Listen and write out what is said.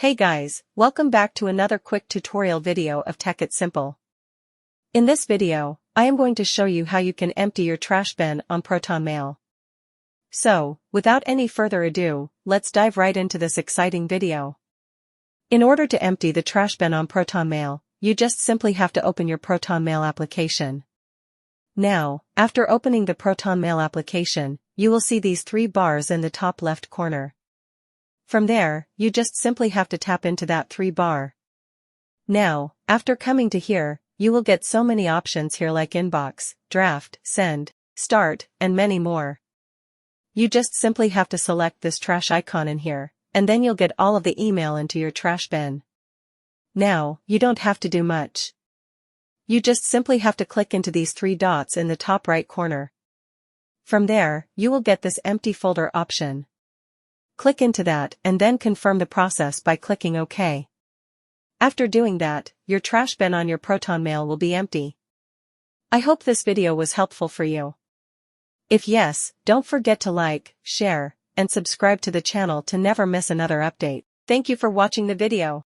Hey guys, welcome back to another quick tutorial video of Tech It Simple. In this video, I am going to show you how you can empty your trash bin on Proton Mail. So, without any further ado, let's dive right into this exciting video. In order to empty the trash bin on Proton Mail, you just simply have to open your Proton Mail application. Now, after opening the Proton Mail application, you will see these three bars in the top left corner. From there, you just simply have to tap into that 3-bar. Now, after coming to here, you will get so many options here like inbox, draft, send, start, and many more. You just simply have to select this trash icon in here, and then you'll get all of the email into your trash bin. Now, you don't have to do much. You just simply have to click into these 3 dots in the top right corner. From there, you will get this empty folder option. Click into that and then confirm the process by clicking OK. After doing that, your trash bin on your Proton Mail will be empty. I hope this video was helpful for you. If yes, don't forget to like, share, and subscribe to the channel to never miss another update. Thank you for watching the video.